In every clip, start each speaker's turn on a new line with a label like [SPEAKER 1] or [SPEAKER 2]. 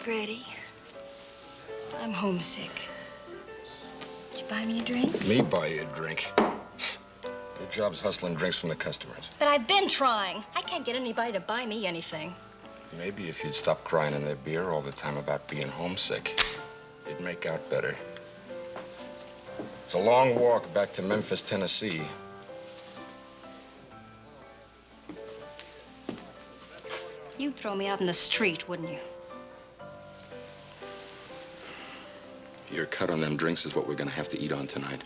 [SPEAKER 1] Freddie, I'm homesick. Did you buy me a drink?
[SPEAKER 2] Me buy you a drink? Your job's hustling drinks from the customers.
[SPEAKER 1] But I've been trying. I can't get anybody to buy me anything.
[SPEAKER 2] Maybe if you'd stop crying in their beer all the time about being homesick, you'd make out better. It's a long walk back to Memphis, Tennessee.
[SPEAKER 1] You'd throw me out in the street, wouldn't you?
[SPEAKER 2] Your cut on them drinks is what we're gonna have to eat on tonight.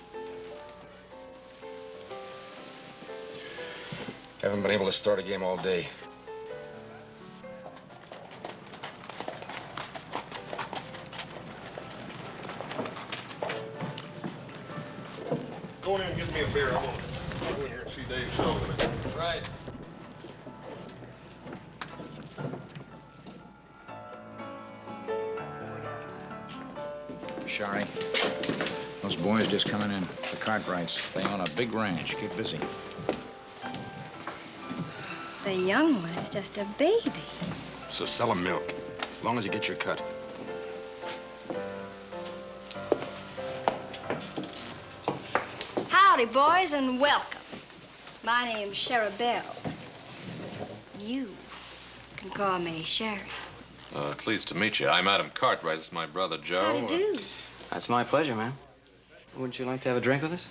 [SPEAKER 2] Haven't been able to start a game all day.
[SPEAKER 3] Go in and get me a beer. I'm gonna go in here and see Dave Sullivan.
[SPEAKER 4] Right.
[SPEAKER 5] Shari, those boys just coming in. The Cartwrights. They own a big ranch. Get busy.
[SPEAKER 1] The young one is just a baby.
[SPEAKER 2] So sell 'em milk, as long as you get your cut.
[SPEAKER 1] Howdy, boys, and welcome. My name's Sherry Bell. You can call me Sherry.
[SPEAKER 4] Pleased to meet you. I'm Adam Cartwright. This is my brother, Joe.
[SPEAKER 1] How do you do?
[SPEAKER 6] That's my pleasure, ma'am. Wouldn't you like to have a drink with us?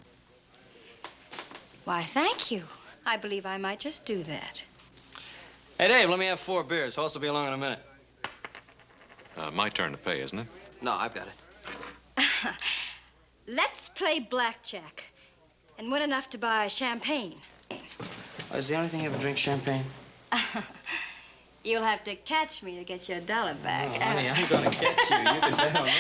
[SPEAKER 1] Why, thank you. I believe I might just do that.
[SPEAKER 6] Hey, Dave, let me have 4 beers. Horse will be along in a minute.
[SPEAKER 4] My turn to pay, isn't it?
[SPEAKER 6] No, I've got it.
[SPEAKER 1] Let's play blackjack and win enough to buy champagne.
[SPEAKER 6] Oh, is the only thing you ever drink champagne?
[SPEAKER 1] You'll have to catch me to get your $1 back.
[SPEAKER 6] Oh, honey, I'm gonna catch you. You can bet on that.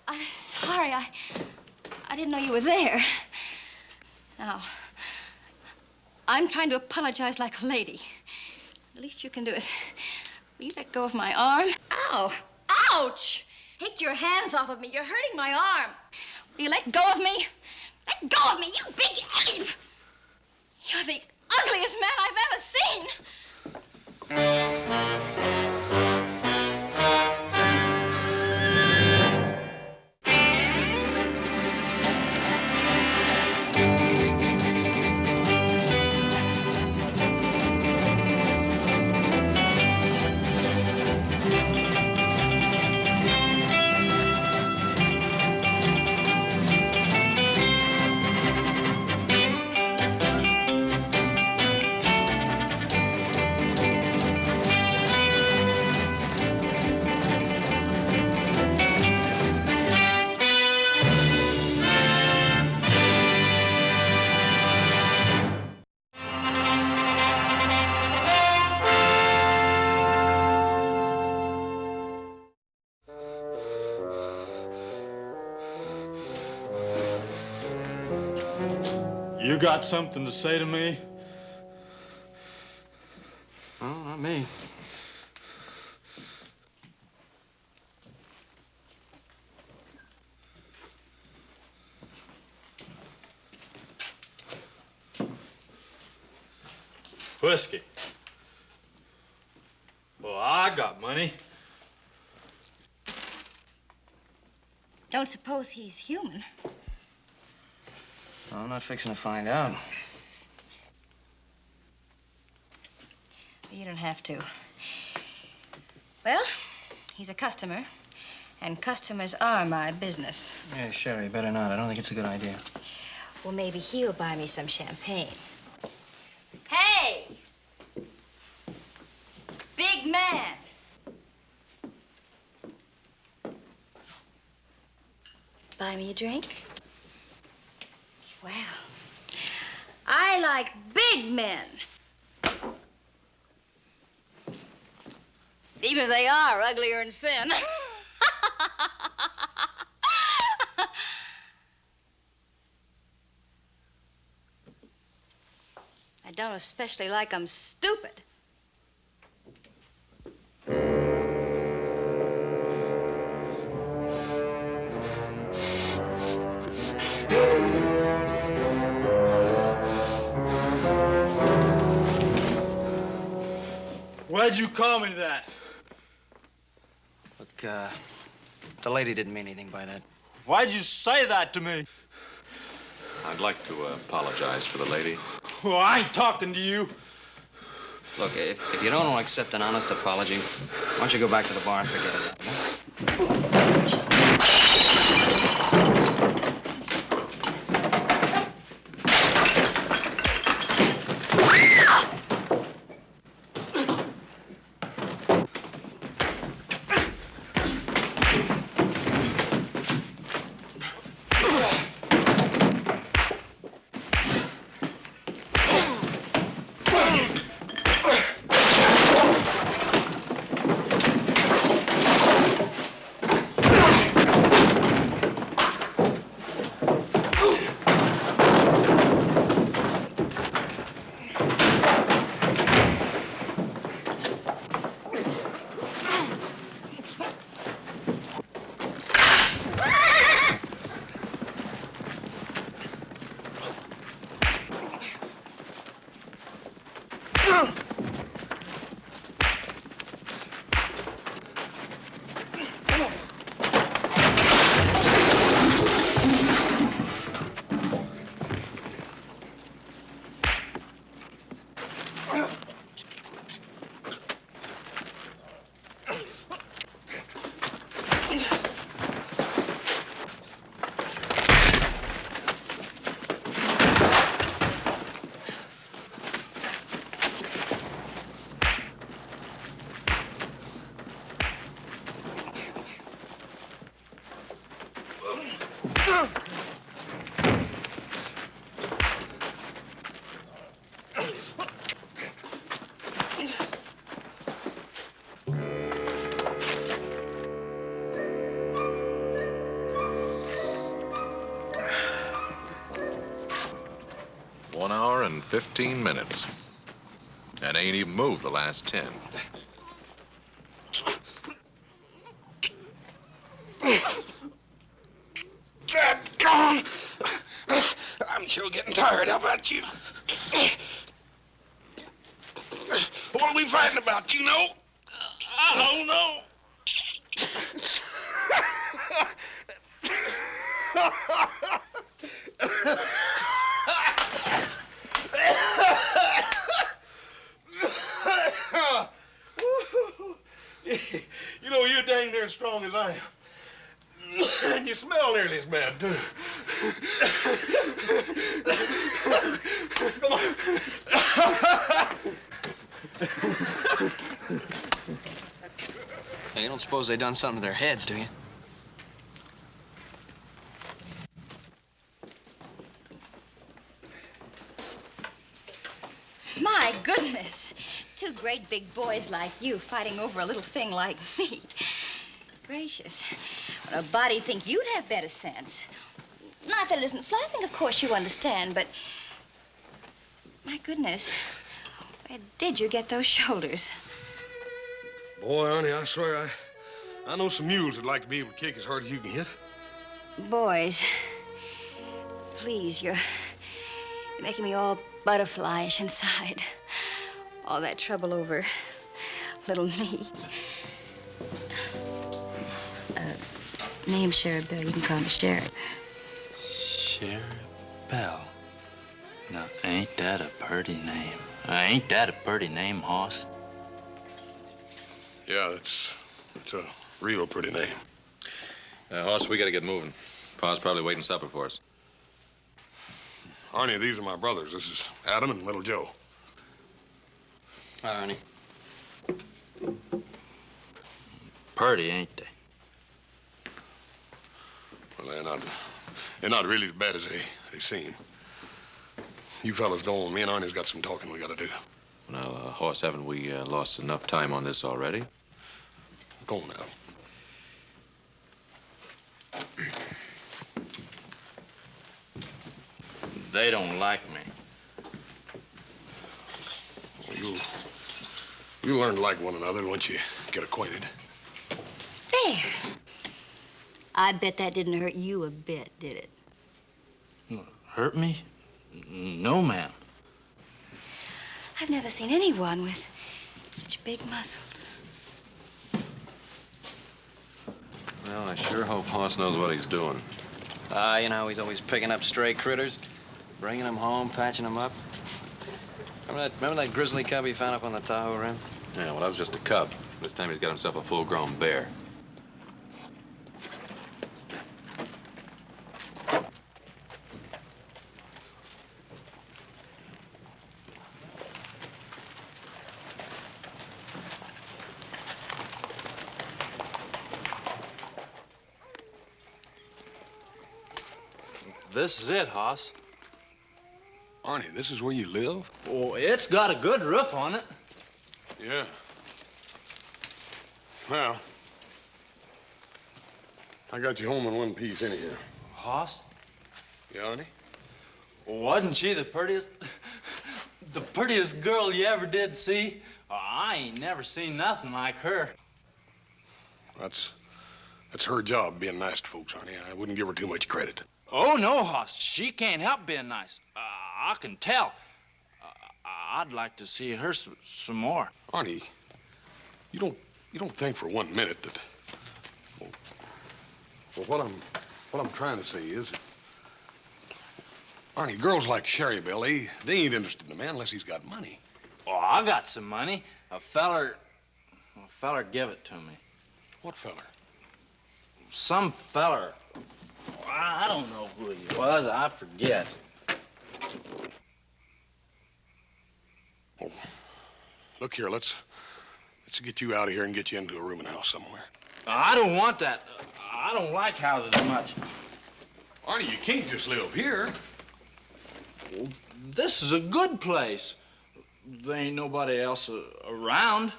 [SPEAKER 1] I'm sorry. I didn't know you were there. Now, I'm trying to apologize like a lady. The least you can do is, will you let go of my arm? Ow! Ouch! Take your hands off of me. You're hurting my arm. Will you let go of me? Let go of me, you big ape! You're the ugliest man I've ever seen.
[SPEAKER 3] You got something to say to me?
[SPEAKER 6] Oh, not me.
[SPEAKER 3] Whiskey. Well, I got money.
[SPEAKER 1] Don't suppose he's human.
[SPEAKER 6] Well, I'm not fixing to find out.
[SPEAKER 1] You don't have to. Well, he's a customer, and customers are my business.
[SPEAKER 6] Yeah, Sherry, better not. I don't think it's a good idea.
[SPEAKER 1] Well, maybe he'll buy me some champagne. Hey! Big man! Buy me a drink? Well, I like big men. Even if they are uglier in sin. I don't especially like them stupid.
[SPEAKER 6] Why'd you call me that?
[SPEAKER 7] Look, the lady didn't mean anything by that.
[SPEAKER 6] Why'd you say that to me?
[SPEAKER 4] I'd like to apologize for the lady.
[SPEAKER 6] Well, I ain't talking to you.
[SPEAKER 7] Look, if you don't want to accept an honest apology, why don't you go back to the bar and forget about it, huh?
[SPEAKER 4] One hour and 15 minutes. And ain't even moved the last 10.
[SPEAKER 2] Dadgone! I'm sure getting tired. How about you? What are we fighting about, you know?
[SPEAKER 6] I don't know.
[SPEAKER 3] You know, you're dang near as strong as I am. And you smell nearly as bad, too. Come on.
[SPEAKER 7] Hey, you don't suppose they done something to their heads, do you?
[SPEAKER 1] My goodness. Two great big boys like you fighting over a little thing like me. Gracious. When a body'd think you'd have better sense. Not that it isn't flattering, of course you understand, but... My goodness. Where did you get those shoulders?
[SPEAKER 3] Boy, honey, I swear, I know some mules that'd like to be able to kick as hard as you can hit.
[SPEAKER 1] Boys, please, you're making me all butterflyish inside. All that trouble over little me. Name's Sheriff Bell. You can call me Sheriff.
[SPEAKER 6] Sheriff Bell. Now, ain't that a pretty name? Ain't that a pretty name, hoss?
[SPEAKER 3] Yeah, it's a real pretty name.
[SPEAKER 4] Hoss, we gotta get moving. Pa's probably waiting supper for us.
[SPEAKER 3] Arnie, these are my brothers. This is Adam and little Joe.
[SPEAKER 7] Hi, Arnie.
[SPEAKER 6] Pretty, ain't they?
[SPEAKER 3] Well, they're not really as bad as they seem. You fellas go on. Me and Arnie's got some talking we gotta do.
[SPEAKER 4] Now, Hoss, haven't we lost enough time on this already?
[SPEAKER 3] Go on now.
[SPEAKER 6] They don't like me.
[SPEAKER 3] Well, you'll learn to like one another once you get acquainted.
[SPEAKER 1] There. I bet that didn't hurt you a bit, did it?
[SPEAKER 6] Hurt me? No, ma'am.
[SPEAKER 1] I've never seen anyone with such big muscles.
[SPEAKER 4] Well, I sure hope Hoss knows what he's doing.
[SPEAKER 7] You know, he's always picking up stray critters, bringing them home, patching them up. Remember that grizzly cub he found up on the Tahoe Rim?
[SPEAKER 4] Yeah, well, that was just a cub. This time he's got himself a full-grown bear.
[SPEAKER 6] This is it, Hoss.
[SPEAKER 3] Arnie, this is where you live?
[SPEAKER 6] Oh, it's got a good roof on it.
[SPEAKER 3] Yeah. Well, I got you home in one piece anyhow.
[SPEAKER 6] Hoss,
[SPEAKER 3] Yeah, Arnie?
[SPEAKER 6] wasn't she the prettiest girl you ever did see? I ain't never seen nothing like her.
[SPEAKER 3] That's her job, being nice to folks, Arnie. I wouldn't give her too much credit.
[SPEAKER 6] Oh, no, Hoss. She can't help being nice. I can tell. I'd like to see her some more.
[SPEAKER 3] Arnie, you don't think for 1 minute that... Well, what I'm trying to say is... Arnie, girls like Sherry Belle, they ain't interested in a man unless he's got money.
[SPEAKER 6] Oh, I got some money. A feller give it to me.
[SPEAKER 3] What feller?
[SPEAKER 6] Some feller. I don't know who he was. I forget.
[SPEAKER 3] Oh, look here, let's get you out of here and get you into a rooming house somewhere.
[SPEAKER 6] I don't want that. I don't like houses much.
[SPEAKER 3] Arnie, you can't just live here.
[SPEAKER 6] This is a good place. There ain't nobody else around.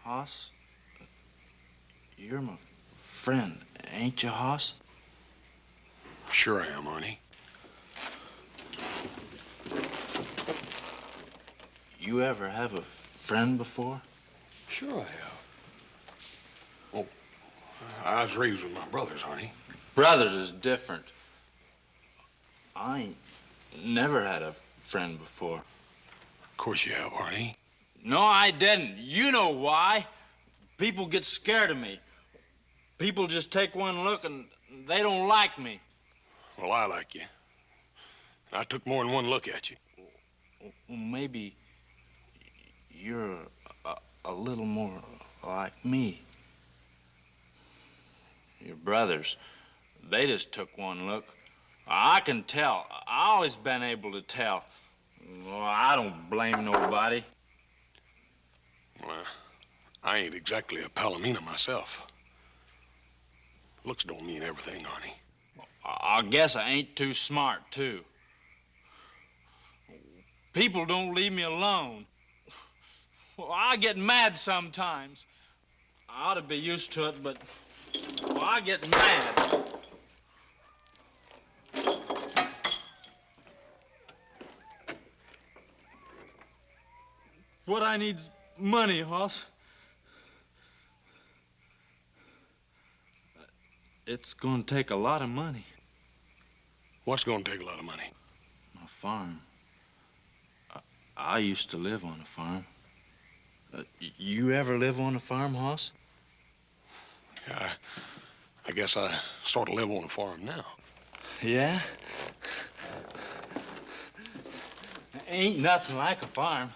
[SPEAKER 6] Hoss, you're my friend, ain't you, Hoss?
[SPEAKER 3] Sure I am, Arnie.
[SPEAKER 6] You ever have a friend before?
[SPEAKER 3] Sure I have. Oh, I was raised with my brothers, Arnie.
[SPEAKER 6] Brothers is different. I ain't never had a friend before.
[SPEAKER 3] Of course you have, Arnie.
[SPEAKER 6] No, I didn't. You know why. People get scared of me. People just take one look and they don't like me.
[SPEAKER 3] Well, I like you. I took more than one look at you.
[SPEAKER 6] Well, maybe you're a little more like me. Your brothers, they just took one look. I can tell. I always been able to tell. Well, I don't blame nobody.
[SPEAKER 3] Well, I ain't exactly a palomino myself. Looks don't mean everything, Arnie.
[SPEAKER 6] I guess I ain't too smart, too. People don't leave me alone. Well, I get mad sometimes. I ought to be used to it, but I get mad. What I need's money, Hoss. It's gonna take a lot of money.
[SPEAKER 3] What's gonna take a lot of money?
[SPEAKER 6] My farm. I used to live on a farm. You ever live on a farm, Hoss?
[SPEAKER 3] Yeah, I guess I sort of live on a farm now.
[SPEAKER 6] Yeah? Ain't nothing like a farm.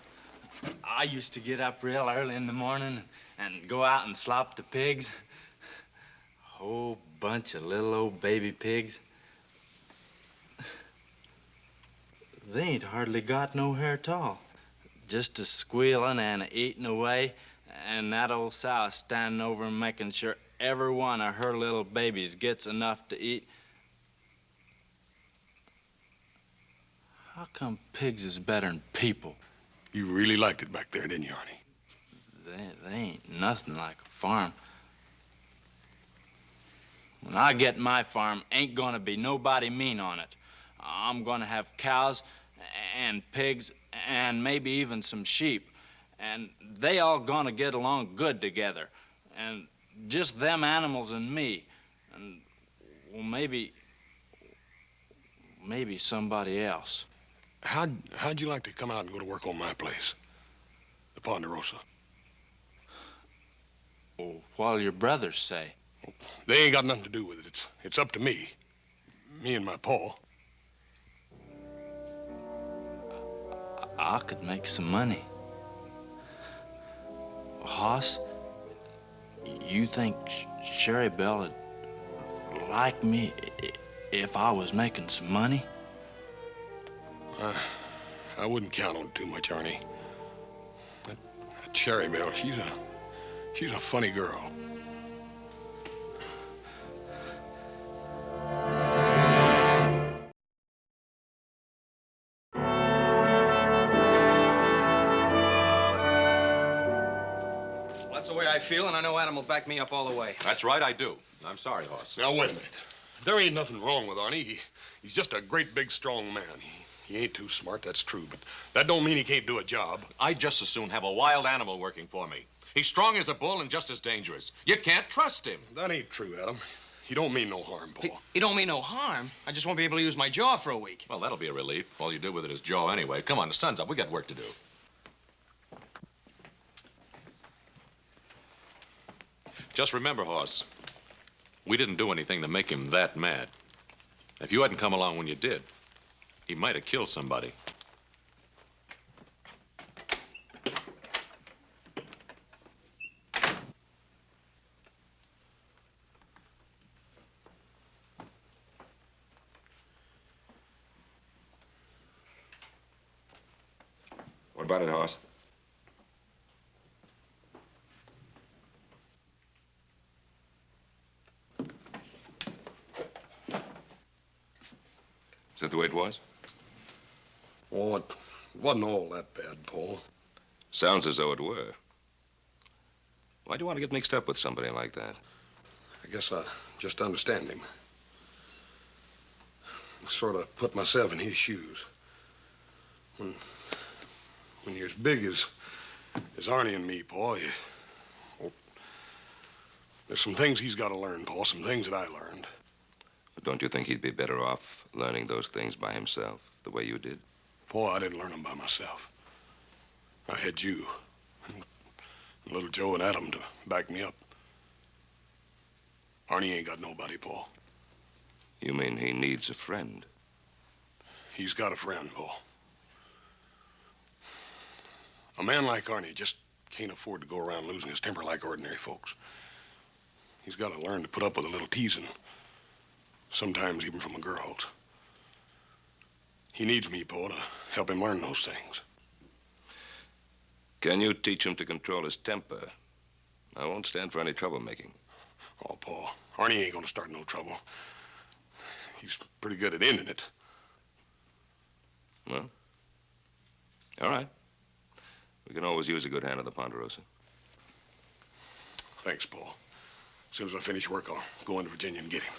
[SPEAKER 6] I used to get up real early in the morning and go out and slop the pigs. A whole bunch of little old baby pigs. They ain't hardly got no hair at all. Just a squealing and a eating away, and that old sow standing over and making sure every one of her little babies gets enough to eat. How come pigs is better than people?
[SPEAKER 3] You really liked it back there, didn't you, Arnie?
[SPEAKER 6] They ain't nothing like a farm. When I get my farm, ain't gonna be nobody mean on it. I'm gonna have cows and pigs and maybe even some sheep. And they all gonna get along good together. And just them animals and me. And, well, maybe somebody else.
[SPEAKER 3] How'd you like to come out and go to work on my place? the Ponderosa.
[SPEAKER 6] Well, what'll your brothers say?
[SPEAKER 3] They ain't got nothing to do with it. It's up to me. Me and my pa.
[SPEAKER 6] I could make some money. Hoss, you think Sherry Belle would like me if I was making some money?
[SPEAKER 3] I wouldn't count on it too much, Arnie. That Sherry Belle, she's a funny girl.
[SPEAKER 7] That's the way I feel, and I know Adam will back me up all the way.
[SPEAKER 4] That's right, I do. I'm sorry, Hoss.
[SPEAKER 3] Now, wait a minute. There ain't nothing wrong with Arnie. He's just a great, big, strong man. He ain't too smart, that's true, but that don't mean he can't do a job.
[SPEAKER 4] I'd just as soon have a wild animal working for me. He's strong as a bull and just as dangerous. You can't trust him.
[SPEAKER 3] That ain't true, Adam. He don't mean no harm, Paul.
[SPEAKER 7] He don't mean no harm. I just won't be able to use my jaw for a week.
[SPEAKER 4] Well, that'll be a relief. All you do with it is jaw anyway. Come on, the sun's up. We got work to do. Just remember, Hoss, we didn't do anything to make him that mad. If you hadn't come along when you did, he might have killed somebody.
[SPEAKER 2] What about it, Hoss? Is that the way it was?
[SPEAKER 3] Oh, it wasn't all that bad, Paul.
[SPEAKER 2] Sounds as though it were. Why do you want to get mixed up with somebody like that?
[SPEAKER 3] I guess I just understand him. I sort of put myself in his shoes. When you're as big as Arnie and me, Paul, well, there's some things he's got to learn, Paul, some things that I learned.
[SPEAKER 2] But don't you think he'd be better off learning those things by himself, the way you did?
[SPEAKER 3] Paul, I didn't learn them by myself. I had you and little Joe and Adam to back me up. Arnie ain't got nobody, Paul.
[SPEAKER 2] You mean he needs a friend?
[SPEAKER 3] He's got a friend, Paul. A man like Arnie just can't afford to go around losing his temper like ordinary folks. He's got to learn to put up with a little teasing, sometimes even from a girl's. He needs me, Paul, to help him learn those things.
[SPEAKER 2] Can you teach him to control his temper? I won't stand for any troublemaking.
[SPEAKER 3] Oh, Paul, Arnie ain't gonna start no trouble. He's pretty good at ending it.
[SPEAKER 2] Well, all right. We can always use a good hand at the Ponderosa.
[SPEAKER 3] Thanks, Paul. As soon as I finish work, I'll go into Virginia and get him.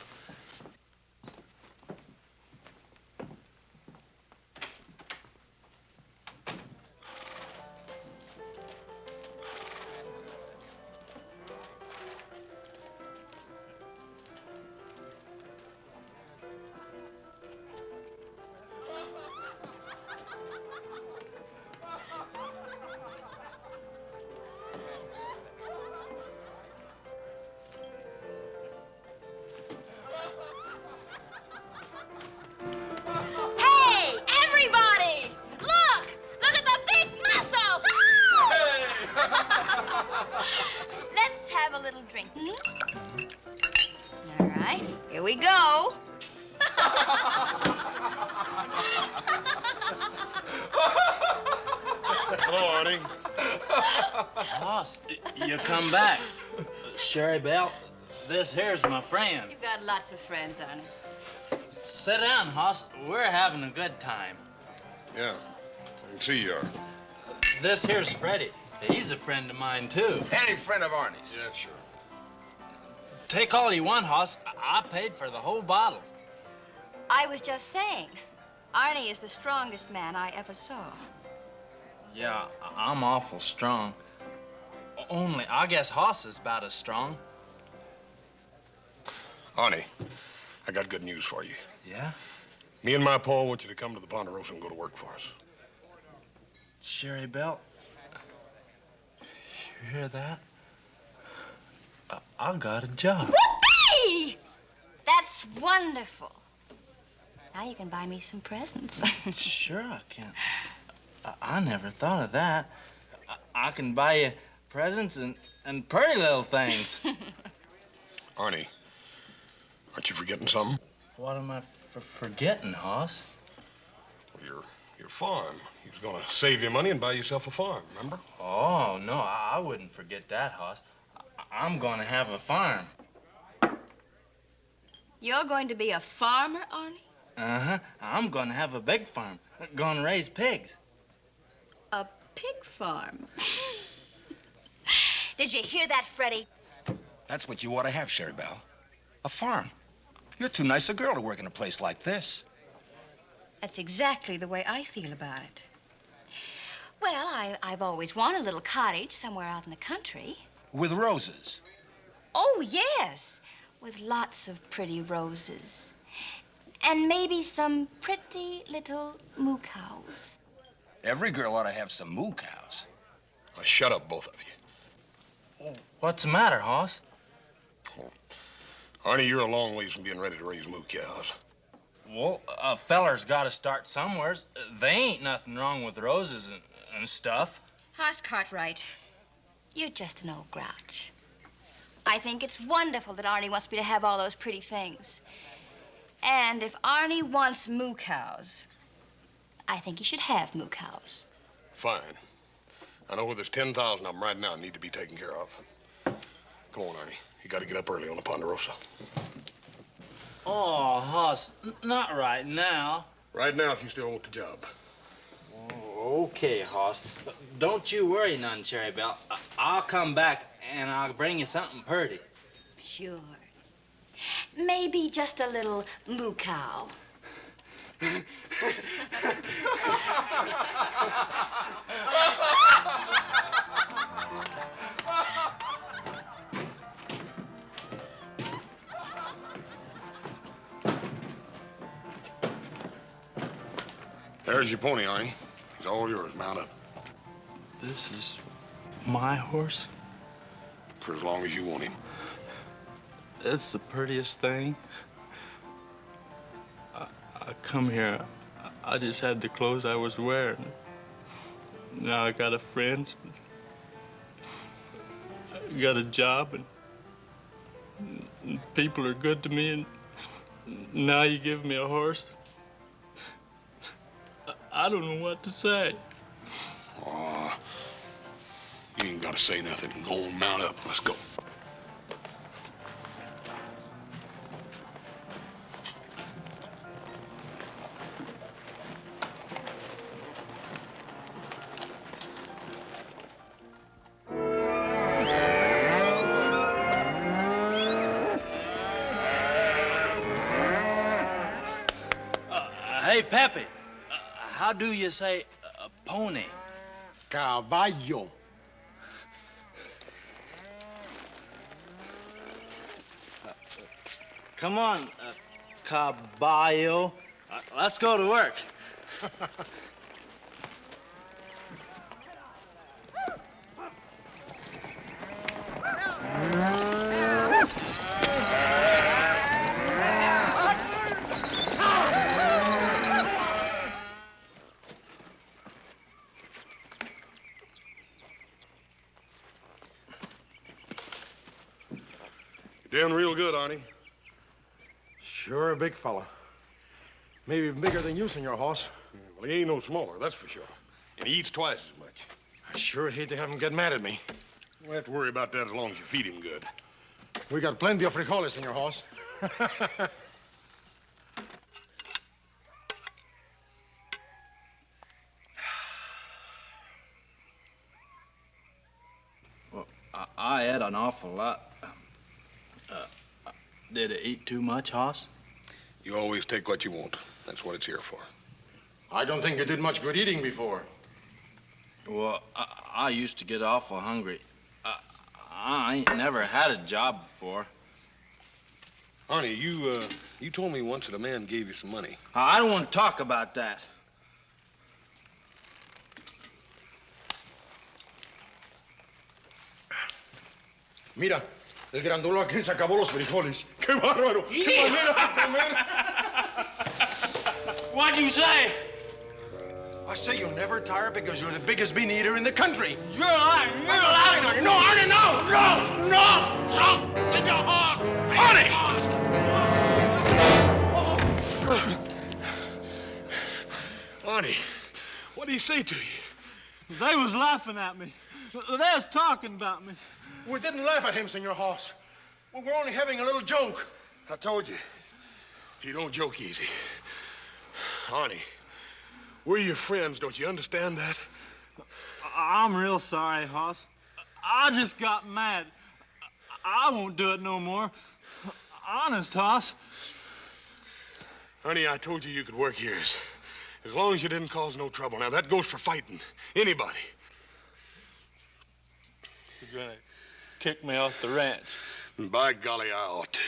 [SPEAKER 1] Hey, everybody! Look! Look at the big muscle! Let's have a little drink. All right, here we go.
[SPEAKER 3] Hello, Arnie.
[SPEAKER 6] Hoss, you come back. Sherry Belle, this here's my friend.
[SPEAKER 1] You've got lots of friends, Arnie.
[SPEAKER 6] Sit down, Hoss. We're having a good time.
[SPEAKER 3] Yeah, I can see you are.
[SPEAKER 6] This here's Freddie. He's a friend of mine, too.
[SPEAKER 2] Any friend of Arnie's?
[SPEAKER 3] Yeah, sure.
[SPEAKER 6] Take all you want, Hoss. I paid for the whole bottle.
[SPEAKER 1] I was just saying, Arnie is the strongest man I ever saw.
[SPEAKER 6] Yeah, I'm awful strong. Only, I guess Hoss is about as strong.
[SPEAKER 3] Arnie, I got good news for you.
[SPEAKER 6] Yeah?
[SPEAKER 3] Me and my Paul want you to come to the Ponderosa and go to work for us.
[SPEAKER 6] Sherry Belle, You hear that? I got a job.
[SPEAKER 1] Whoopee! That's wonderful. Now you can buy me some presents.
[SPEAKER 6] Sure I can. I never thought of that. I can buy you presents and pretty little things.
[SPEAKER 3] Arnie, aren't you forgetting something?
[SPEAKER 6] What am I forgetting, Hoss?
[SPEAKER 3] Well, your farm. He was gonna save you money and buy yourself a farm, remember?
[SPEAKER 6] Oh, no, I wouldn't forget that, Hoss. I'm gonna have a farm.
[SPEAKER 1] You're going to be a farmer, Arnie?
[SPEAKER 6] Uh-huh. I'm gonna have a big farm. Gonna raise pigs.
[SPEAKER 1] A pig farm. Did you hear that, Freddie?
[SPEAKER 2] That's what you ought to have, Sherry Belle. A farm. You're too nice a girl to work in a place like this.
[SPEAKER 1] That's exactly the way I feel about it. Well, I've always wanted a little cottage somewhere out in the country.
[SPEAKER 2] With roses.
[SPEAKER 1] Oh, yes. With lots of pretty roses. And maybe some pretty little moo cows.
[SPEAKER 2] Every girl ought to have some moo cows.
[SPEAKER 3] Now, shut up, both of you.
[SPEAKER 6] What's the matter, Hoss?
[SPEAKER 3] Arnie, you're a long ways from being ready to raise moo cows.
[SPEAKER 6] Well, a feller's got to start somewheres. There ain't nothing wrong with roses and stuff.
[SPEAKER 1] Hoss Cartwright, you're just an old grouch. I think it's wonderful that Arnie wants me to have all those pretty things. And if Arnie wants moo cows, I think he should have moo cows.
[SPEAKER 3] Fine. I know where there's 10,000 of them right now need to be taken care of. Come on, Arnie. You got to get up early on the Ponderosa.
[SPEAKER 6] Oh, Hoss, not right now.
[SPEAKER 3] Right now, if you still want the job.
[SPEAKER 6] Oh, okay, Hoss. Don't you worry none, Cherry Belle. I'll come back and I'll bring you something pretty.
[SPEAKER 1] Sure. Maybe just a little moo cow.
[SPEAKER 3] There's your pony, Arnie. He's all yours. Mount up.
[SPEAKER 6] This is my horse?
[SPEAKER 3] For as long as you want him.
[SPEAKER 6] It's the prettiest thing. I come here, I just had the clothes I was wearing. Now I got a friend. I got a job, and people are good to me, and now you give me a horse. I don't know what to say.
[SPEAKER 3] Aw, you ain't got to say nothing. Go on, mount up. Let's go.
[SPEAKER 6] Hey, Pepe, how do you say pony?
[SPEAKER 8] Caballo.
[SPEAKER 6] Come on, caballo. Let's go to work.
[SPEAKER 3] You're doing real good, Arnie.
[SPEAKER 8] Sure a big fella. Maybe even bigger than you, Senor Hoss.
[SPEAKER 3] Well, he ain't no smaller, that's for sure. And he eats twice as much.
[SPEAKER 8] I sure hate to have him get mad at me.
[SPEAKER 3] You don't have to worry about that as long as you feed him good.
[SPEAKER 8] We got plenty of frijoles, Senor Hoss.
[SPEAKER 6] Well, I ate an awful lot. Did it eat too much, Hoss?
[SPEAKER 3] You always take what you want. That's what it's here for.
[SPEAKER 8] I don't think you did much good eating before.
[SPEAKER 6] Well, I used to get awful hungry. I ain't never had a job before.
[SPEAKER 3] Arnie, you told me once that a man gave you some money.
[SPEAKER 6] I don't want to talk about that.
[SPEAKER 8] Mira, el grandulo aquel se acabó los frijoles. ¡Qué bárbaro! ¡Qué manera de comer!
[SPEAKER 6] What'd you say?
[SPEAKER 8] I say you'll never tire because you're the biggest bean eater in the country.
[SPEAKER 6] You're lying. You're lying.
[SPEAKER 8] Arnie, no, Arnie, no! No! No! Take your heart!
[SPEAKER 3] Arnie, what did he say to you?
[SPEAKER 9] They was laughing at me. They was talking about me.
[SPEAKER 8] We didn't laugh at him, Senor Hoss. We were only having a little joke.
[SPEAKER 3] I told you, he don't joke easy. Arnie, we're your friends, don't you understand that?
[SPEAKER 9] I'm real sorry, Hoss. I just got mad. I won't do it no more. Honest, Hoss.
[SPEAKER 3] Arnie, I told you could work here as long as you didn't cause no trouble. Now, that goes for fighting anybody.
[SPEAKER 9] You're gonna kick me off the ranch.
[SPEAKER 3] And by golly, I ought to.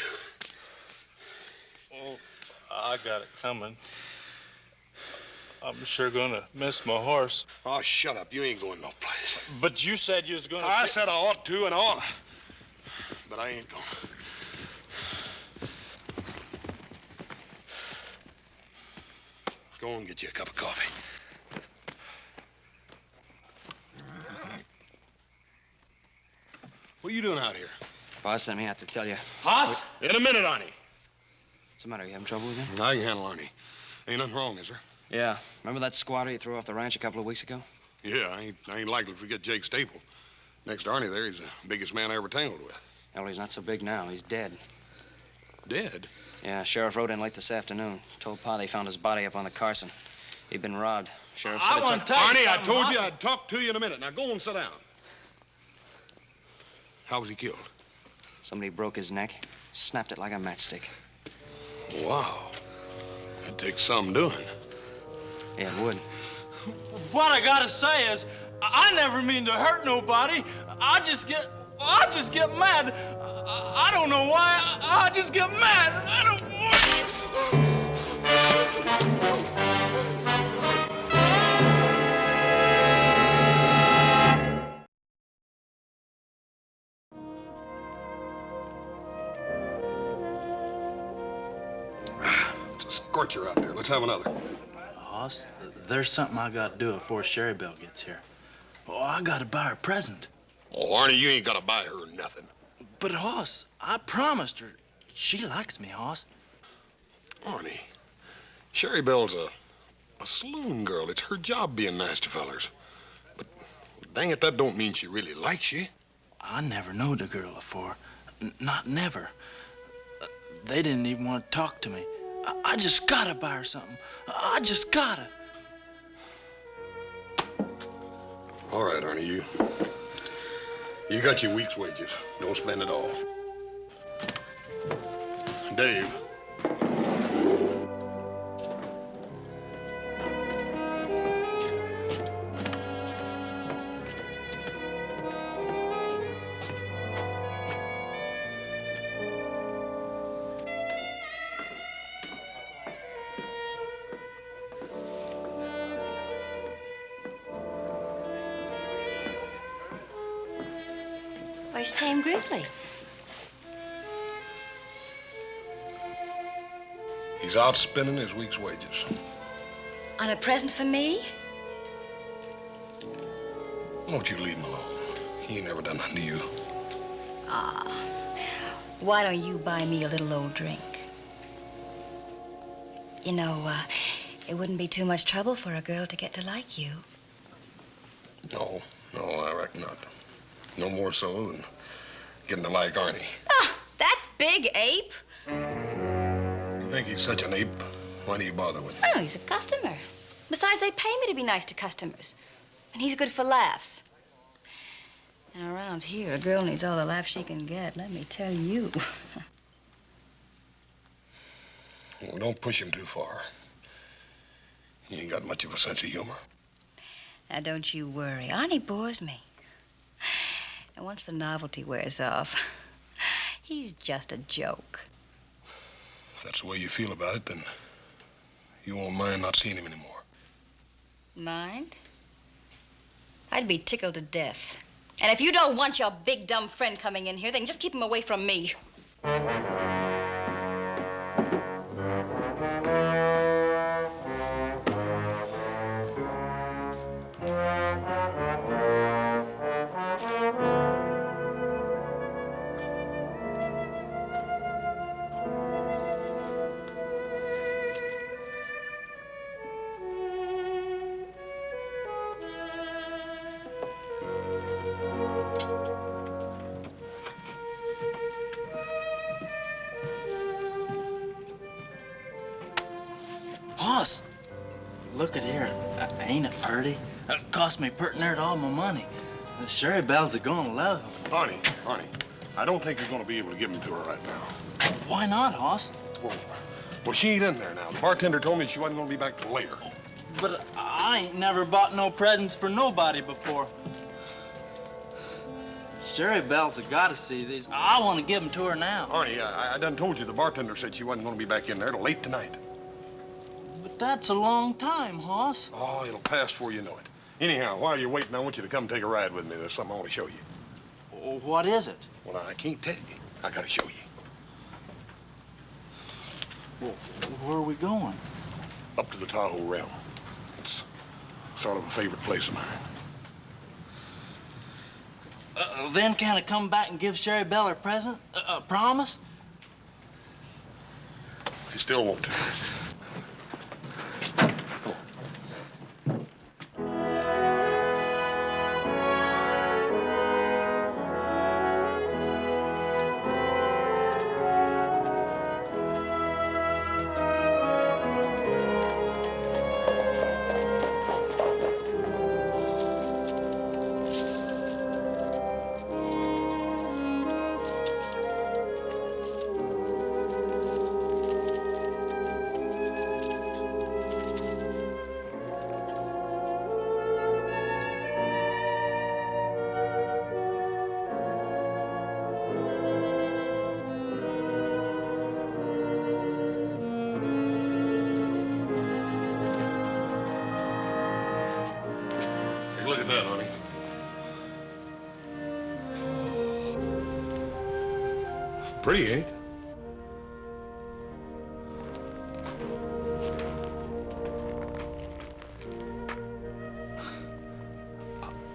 [SPEAKER 9] Oh, I got it coming. I'm sure gonna miss my horse.
[SPEAKER 3] Oh, shut up. You ain't going no place.
[SPEAKER 9] But you said you was gonna...
[SPEAKER 3] I said I ought to and oughta. But I ain't gonna. Go and get you a cup of coffee. What are you doing out here?
[SPEAKER 7] Boss sent me out to tell you.
[SPEAKER 9] Hoss?
[SPEAKER 3] In a minute, Arnie.
[SPEAKER 7] What's the matter? You having trouble with him?
[SPEAKER 3] I can handle Arnie. Ain't nothing wrong, is there?
[SPEAKER 7] Yeah. Remember that squatter you threw off the ranch a couple of weeks ago?
[SPEAKER 3] Yeah, I ain't likely to forget Jake Staple. Next to Arnie there, he's the biggest man I ever tangled with.
[SPEAKER 7] Well, he's not so big now. He's dead.
[SPEAKER 3] Dead?
[SPEAKER 7] Yeah, sheriff rode in late this afternoon. Told Pa they found his body up on the Carson. He'd been robbed. Sheriff said
[SPEAKER 9] I want to tell you
[SPEAKER 3] Arnie, I
[SPEAKER 9] something,
[SPEAKER 3] told you
[SPEAKER 9] Hoss.
[SPEAKER 3] I'd talk to you in a minute. Now go and sit down. How was he killed?
[SPEAKER 7] Somebody broke his neck, snapped it like a matchstick.
[SPEAKER 3] Wow. That takes some doing.
[SPEAKER 7] Yeah, it would.
[SPEAKER 9] What I gotta say is, I never mean to hurt nobody. I just get mad. I don't know why. I just get mad. I don't.
[SPEAKER 3] It's a scorcher out there. Let's have another.
[SPEAKER 6] Hoss, there's something I gotta do before Sherry Belle gets here. Oh, I gotta buy her a present.
[SPEAKER 3] Oh, Arnie, you ain't got to buy her nothing.
[SPEAKER 6] But, Hoss, I promised her. She likes me, Hoss.
[SPEAKER 3] Arnie, Sherry Belle's a saloon girl. It's her job being nice to fellers. But, dang it, that don't mean she really likes you.
[SPEAKER 6] I never knowed a girl before. Not never. They didn't even want to talk to me. I just gotta buy her something. I just gotta.
[SPEAKER 3] All right, Arnie, you got your week's wages. Don't spend it all. Dave.
[SPEAKER 1] Where's Tame Grizzly?
[SPEAKER 3] He's out spending his week's wages.
[SPEAKER 1] On a present for me?
[SPEAKER 3] Won't you leave him alone? He ain't never done nothing to you.
[SPEAKER 1] Why don't you buy me a little old drink? You know, it wouldn't be too much trouble for a girl to get to like you.
[SPEAKER 3] No, I reckon not. No more so than getting to like Arnie.
[SPEAKER 1] Ah, that big ape?
[SPEAKER 3] You think he's such an ape? Why do you bother with him?
[SPEAKER 1] Oh, he's a customer. Besides, they pay me to be nice to customers. And he's good for laughs. And around here, a girl needs all the laughs she can get, let me tell you.
[SPEAKER 3] Well, don't push him too far. He ain't got much of a sense of humor.
[SPEAKER 1] Now, don't you worry. Arnie bores me. And once the novelty wears off, he's just a joke.
[SPEAKER 3] If that's the way you feel about it, then you won't mind not seeing him anymore.
[SPEAKER 1] Mind? I'd be tickled to death. And if you don't want your big, dumb friend coming in here, then just keep him away from me.
[SPEAKER 9] Hoss, look at here. Ain't it pretty? It cost me pretty near all my money. The Sherry Bells are gonna love him.
[SPEAKER 3] Arnie, I don't think you're gonna be able to give them to her right now.
[SPEAKER 9] Why not, Hoss?
[SPEAKER 3] Well, she ain't in there now. The bartender told me she wasn't gonna be back till later.
[SPEAKER 9] But I ain't never bought no presents for nobody before. Sherry Bells have got to see these. I want to give them to her now.
[SPEAKER 3] Arnie, I done told you the bartender said she wasn't gonna be back in there till late tonight.
[SPEAKER 9] But that's a long time, Hoss.
[SPEAKER 3] Oh, it'll pass before you know it. Anyhow, while you're waiting, I want you to come take a ride with me. There's something I want to show you.
[SPEAKER 9] What is it?
[SPEAKER 3] Well, I can't tell you. I gotta show you.
[SPEAKER 9] Well, where are we going?
[SPEAKER 3] Up to the Tahoe Realm. It's sort of a favorite place of mine.
[SPEAKER 9] Then can I come back and give Sherry Bell her present? Promise?
[SPEAKER 3] If you still want to. Look at that, honey. Pretty, ain't it?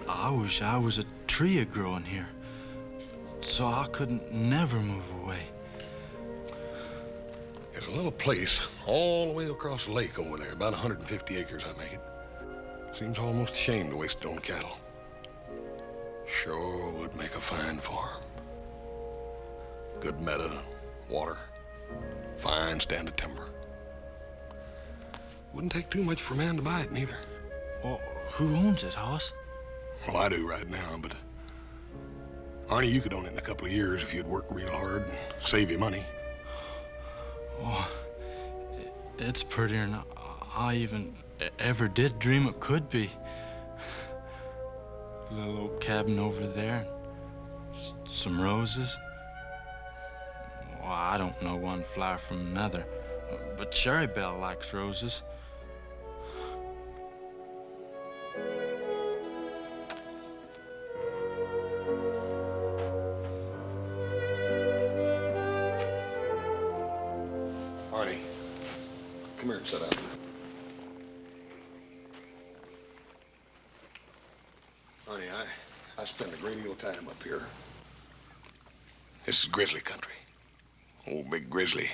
[SPEAKER 9] I wish I was a tree growing here, so I couldn't never move away.
[SPEAKER 3] There's a little place all the way across the lake over there, about 150 acres, I make it. Seems almost a shame to waste it on cattle. Sure would make a fine farm. Good meadow, water, fine stand of timber. Wouldn't take too much for a man to buy it, neither.
[SPEAKER 9] Well, who owns it, Hoss?
[SPEAKER 3] Well, I do right now, but Arnie, you could own it in a couple of years if you'd work real hard and save your money.
[SPEAKER 9] Oh, it's prettier than I even ever did dream it could be. Little old cabin over there, some roses. Well, I don't know one flower from another, but Sherry Bell likes roses.
[SPEAKER 3] Arnie, come here and sit down. Arnie, I spend a great deal of time up here. This is grizzly country. Old big grizzly,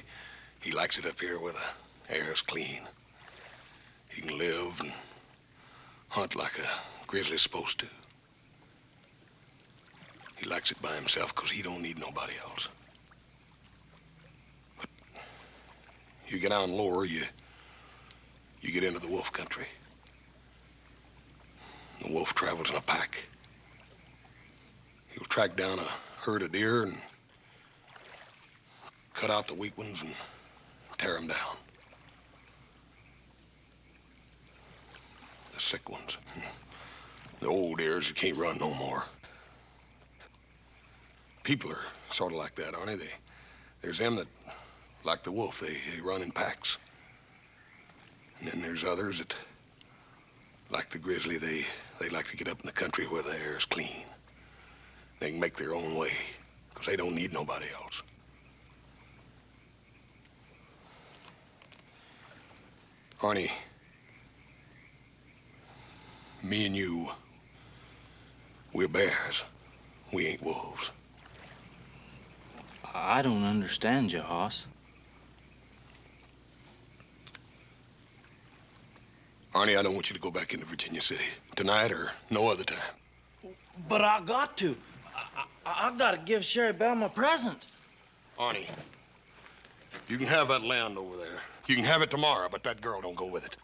[SPEAKER 3] he likes it up here where the air is clean. He can live and hunt like a grizzly's supposed to. He likes it by himself because he don't need nobody else. But you get down lower, you get into the wolf country. The wolf travels in a pack. He'll track down a herd of deer and cut out the weak ones and tear them down. The sick ones. The old deers that can't run no more. People are sort of like that, aren't they? There's them that, like the wolf, they run in packs. And then there's others that, like the grizzly, they like to get up in the country where the air is clean. They can make their own way, because they don't need nobody else. Arnie, me and you, we're bears. We ain't wolves.
[SPEAKER 6] I don't understand you, Hoss.
[SPEAKER 3] Arnie, I don't want you to go back into Virginia City tonight or no other time.
[SPEAKER 9] But I got to. I gotta give Sherry Belle my present.
[SPEAKER 3] Arnie, you can have that land over there. You can have it tomorrow, but that girl don't go with it.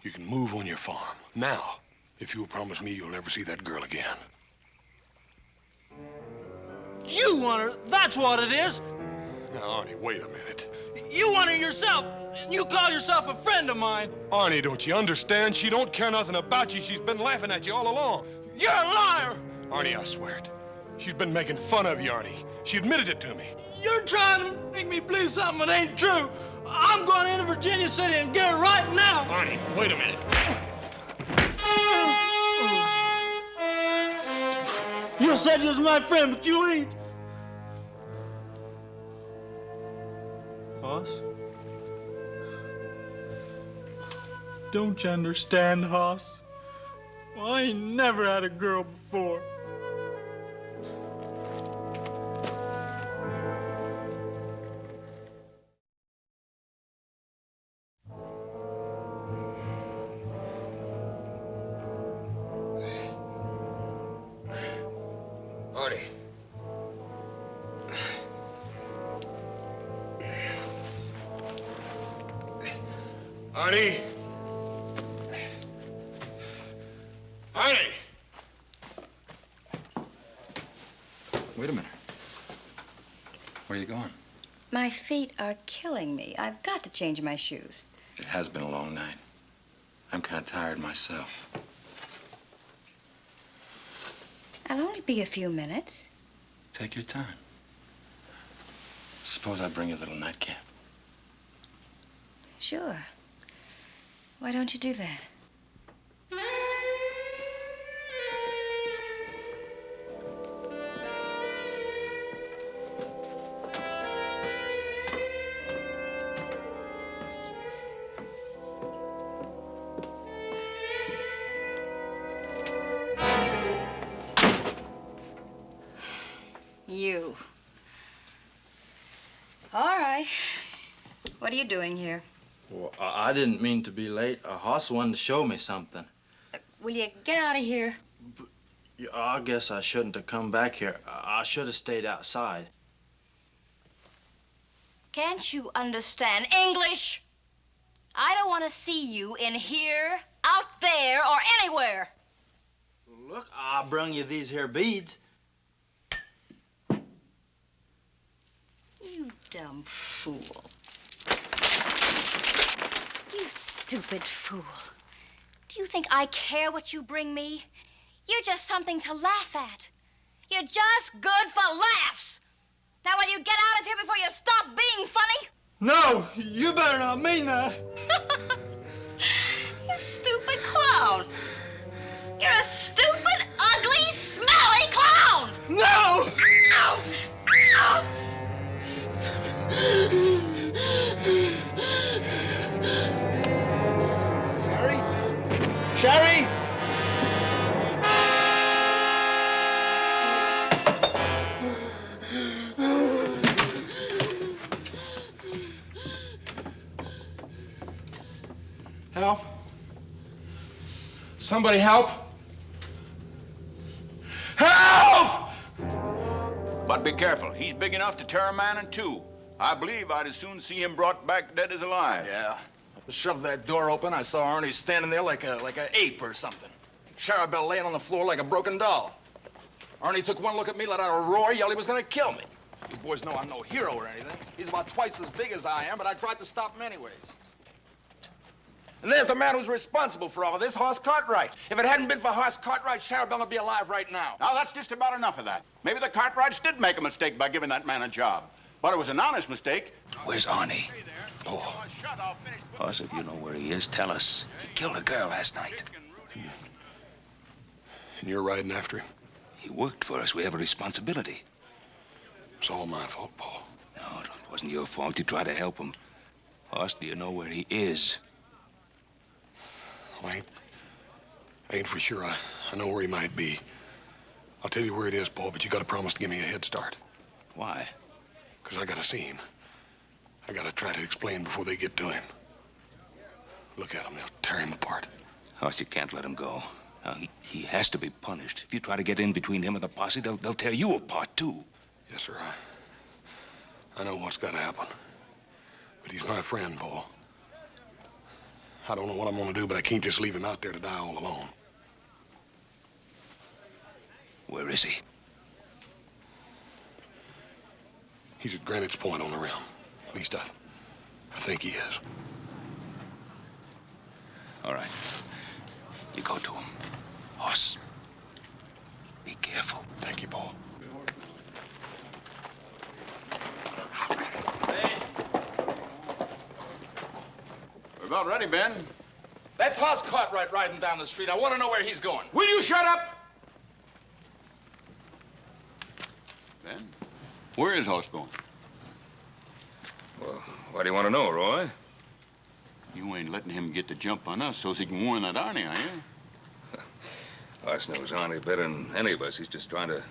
[SPEAKER 3] You can move on your farm. Now, if you'll promise me you'll never see that girl again.
[SPEAKER 9] You want her, that's what it is.
[SPEAKER 3] Now, Arnie, wait a minute.
[SPEAKER 9] You want her yourself, and you call yourself a friend of mine.
[SPEAKER 3] Arnie, don't you understand? She don't care nothing about you. She's been laughing at you all along.
[SPEAKER 9] You're a liar.
[SPEAKER 3] Arnie, I swear it. She's been making fun of you, Arnie. She admitted it to me.
[SPEAKER 9] You're trying to make me believe something that ain't true. I'm going into Virginia City and get her right now.
[SPEAKER 3] Arnie, wait a minute.
[SPEAKER 9] You said you was my friend, but you ain't. Hoss? Don't you understand, Hoss? Well, I ain't never had a girl before.
[SPEAKER 3] Arnie. Arnie. Arnie.
[SPEAKER 2] Wait a minute. Where are you going?
[SPEAKER 1] My feet are killing me. I've got to change my shoes.
[SPEAKER 2] It has been a long night. I'm kind of tired myself.
[SPEAKER 1] I'll only be a few minutes.
[SPEAKER 2] Take your time. Suppose I bring you a little nightcap.
[SPEAKER 1] Sure. Why don't you do that? You. All right. What are you doing here?
[SPEAKER 6] Well, I didn't mean to be late. Hoss wanted to show me something.
[SPEAKER 1] Will you get out of here?
[SPEAKER 6] Yeah, I guess I shouldn't have come back here. I should have stayed outside.
[SPEAKER 1] Can't you understand English? I don't want to see you in here, out there, or anywhere.
[SPEAKER 6] Look, I brung you these here beads.
[SPEAKER 1] You dumb fool. You stupid fool. Do you think I care what you bring me? You're just something to laugh at. You're just good for laughs. Now will you get out of here before you stop being funny?
[SPEAKER 9] No, you better not mean that.
[SPEAKER 1] You stupid clown. You're a stupid, ugly, smelly clown.
[SPEAKER 9] No!
[SPEAKER 1] Ow! Ow!
[SPEAKER 9] Sherry? Sherry?
[SPEAKER 8] Help? Somebody help! Help!
[SPEAKER 10] But be careful. He's big enough to tear a man in two. I believe I'd as soon see him brought back dead as alive.
[SPEAKER 5] Yeah. I shoved that door open. I saw Arnie standing there like an ape or something. Charabelle laying on the floor like a broken doll. Arnie took one look at me, let out a roar, yelled he was gonna kill me. You boys know I'm no hero or anything. He's about twice as big as I am, but I tried to stop him anyways. And there's the man who's responsible for all of this, Hoss Cartwright. If it hadn't been for Hoss Cartwright, Charabelle would be alive right now.
[SPEAKER 10] Now, that's just about enough of that. Maybe the Cartwrights did make a mistake by giving that man a job. But it was an honest mistake.
[SPEAKER 11] Where's Arnie? Oh. Hoss, if you know where he is, tell us. He killed a girl last night.
[SPEAKER 3] And you're riding after him?
[SPEAKER 11] He worked for us. We have a responsibility.
[SPEAKER 3] It's all my fault, Paul.
[SPEAKER 11] No, it wasn't your fault. You tried to help him. Hoss, do you know where he is?
[SPEAKER 3] Well, I ain't for sure. I know where he might be. I'll tell you where it is, Paul, but you gotta promise to give me a head start.
[SPEAKER 11] Why?
[SPEAKER 3] Because I gotta see him. I gotta try to explain before they get to him. Look at him. They'll tear him apart.
[SPEAKER 11] Hoss, you can't let him go. Now, he has to be punished. If you try to get in between him and the posse, they'll tear you apart, too.
[SPEAKER 3] Yes, sir. I know what's gotta happen. But he's my friend, Paul. I don't know what I'm gonna do, but I can't just leave him out there to die all alone.
[SPEAKER 11] Where is he?
[SPEAKER 3] He's at Greenwich Point on the rim. At least I think he is.
[SPEAKER 11] All right. You go to him. Hoss, be careful.
[SPEAKER 3] Thank you, Paul.
[SPEAKER 10] We're about ready, Ben.
[SPEAKER 5] That's Hoss Cartwright riding down the street. I want to know where he's going.
[SPEAKER 10] Will you shut up? Ben, where is Hoss going?
[SPEAKER 11] Well, why do you want to know, Roy?
[SPEAKER 10] You ain't letting him get the jump on us so he can warn that Arnie, are you?
[SPEAKER 11] Hoss knows Arnie better than any of us. He's just trying to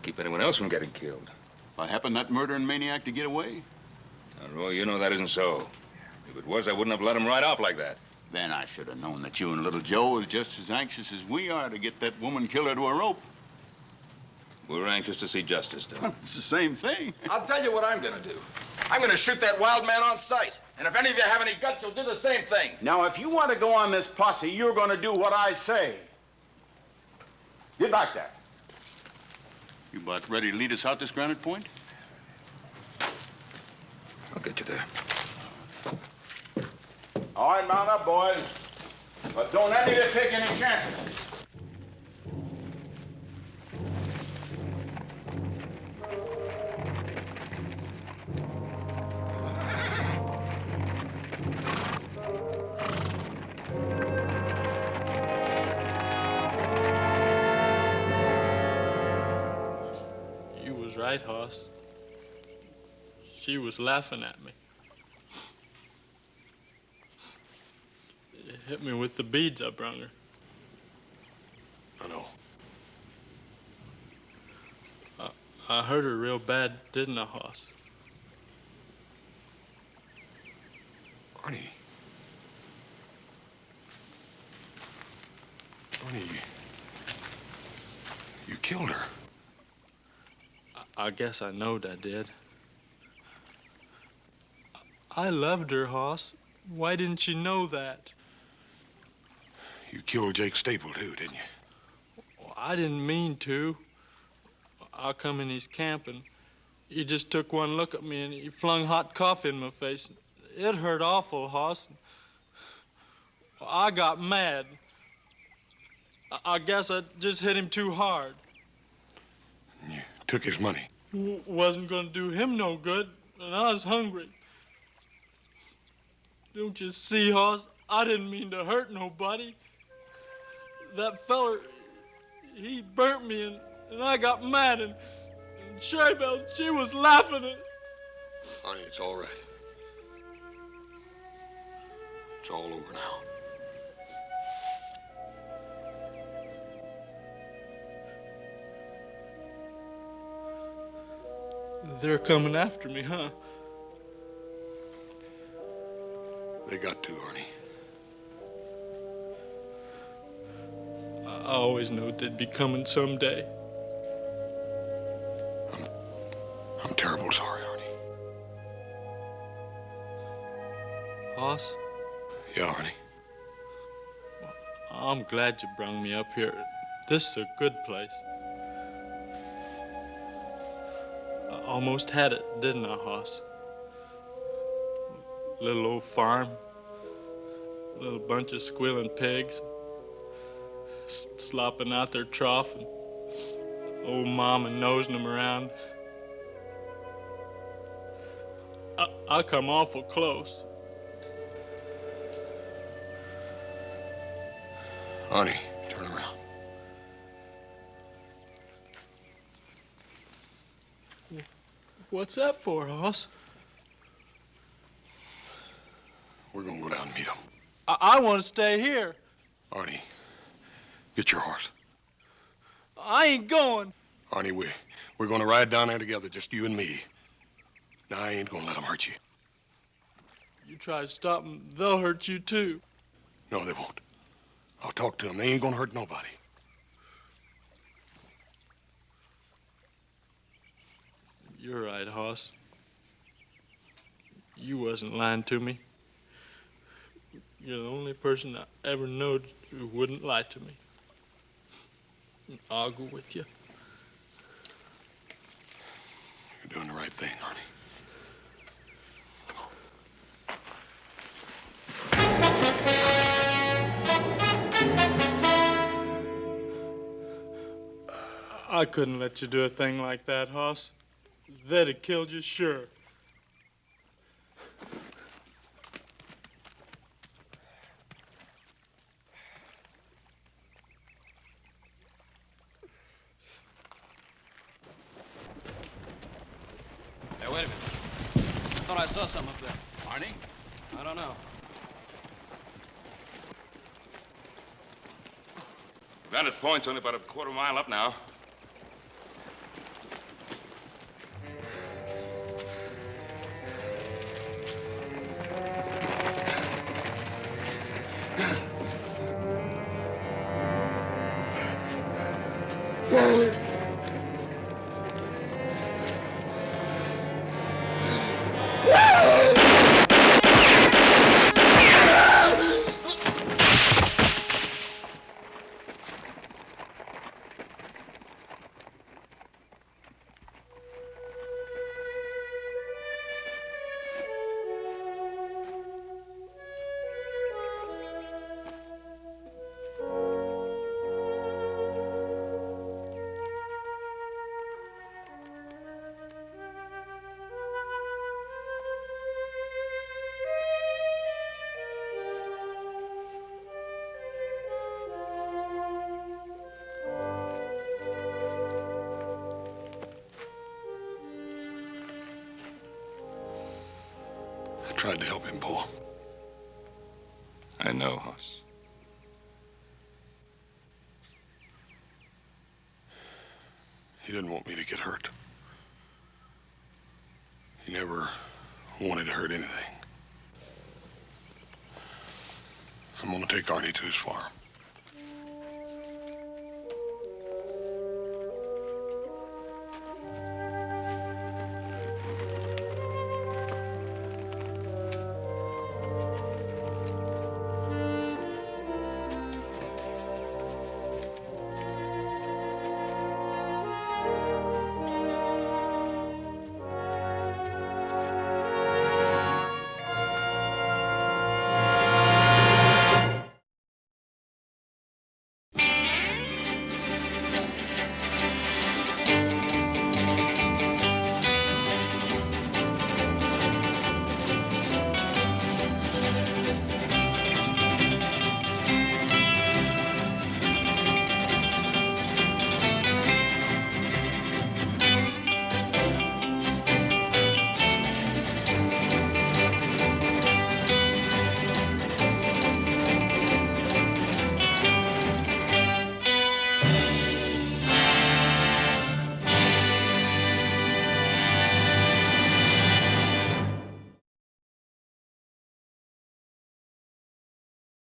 [SPEAKER 11] keep anyone else from getting killed.
[SPEAKER 10] Why, happened that murdering maniac to get away?
[SPEAKER 11] Now, Roy, you know that isn't so. If it was, I wouldn't have let him ride off like that.
[SPEAKER 10] Then I should have known that you and little Joe was just as anxious as we are to get that woman killer to a rope.
[SPEAKER 11] We're anxious to see justice done.
[SPEAKER 10] It's the same thing.
[SPEAKER 5] I'll tell you what I'm going to do. I'm going to shoot that wild man on sight. And if any of you have any guts, you'll do the same thing.
[SPEAKER 10] Now, if you want to go on this posse, you're going to do what I say. Get back there. You about ready to lead us out this granite point?
[SPEAKER 11] I'll get you there.
[SPEAKER 10] All right, mount up, boys. But don't any of you take any chances.
[SPEAKER 9] You was right, Hoss. She was laughing at me. It hit me with the beads I brung her.
[SPEAKER 3] I know.
[SPEAKER 9] I hurt her real bad, didn't I, Hoss?
[SPEAKER 3] Arnie. Arnie, you killed her.
[SPEAKER 9] I guess I knowed I did. I loved her, Hoss. Why didn't you know that?
[SPEAKER 3] You killed Jake Staple, too, didn't you?
[SPEAKER 9] Well, I didn't mean to. I come in his camp and he just took one look at me and he flung hot coffee in my face. It hurt awful, Hoss. I got mad. I guess I just hit him too hard.
[SPEAKER 3] You took his money.
[SPEAKER 9] Wasn't gonna do him no good, and I was hungry. Don't you see, Hoss? I didn't mean to hurt nobody. That feller, he burnt me, and I got mad, and Sherry Belle, she was laughing at...
[SPEAKER 3] Arnie, it's all right. It's all over now.
[SPEAKER 9] They're coming after me, huh?
[SPEAKER 3] They got to, Arnie.
[SPEAKER 9] I always knew they'd be coming someday.
[SPEAKER 3] I'm terrible sorry, Arnie.
[SPEAKER 9] Hoss,
[SPEAKER 3] Yeah, Arnie.
[SPEAKER 9] I'm glad you brung me up here. This is a good place. I almost had it, didn't I, Hoss? Little old farm, little bunch of squealing pigs, slopping out their trough, and old mama nosing them around. I come awful close.
[SPEAKER 3] Arnie, turn around.
[SPEAKER 9] What's that for, Hoss?
[SPEAKER 3] We're gonna go down and meet him.
[SPEAKER 9] I want to stay here.
[SPEAKER 3] Arnie, get your horse.
[SPEAKER 9] I ain't going.
[SPEAKER 3] Arnie, we're gonna ride down there together, just you and me. Now, I ain't gonna let them hurt you.
[SPEAKER 9] You try to stop them, they'll hurt you too.
[SPEAKER 3] No, they won't. I'll talk to them. They ain't gonna hurt nobody.
[SPEAKER 9] You're right, Hoss. You wasn't lying to me. You're the only person I ever knowed who wouldn't lie to me. I'll go with you.
[SPEAKER 3] You're doing the right thing, Arnie.
[SPEAKER 9] I couldn't let you do a thing like that, Hoss. They'd have killed you, sure.
[SPEAKER 7] Hey, wait a minute. I thought I saw something up there.
[SPEAKER 11] Arnie?
[SPEAKER 7] I don't know.
[SPEAKER 11] Vantage Point's only about a quarter mile up now.
[SPEAKER 3] I tried to help him, Bo.
[SPEAKER 11] I know, Hoss.
[SPEAKER 3] He didn't want me to get hurt. He never wanted to hurt anything. I'm gonna take Arnie to his farm.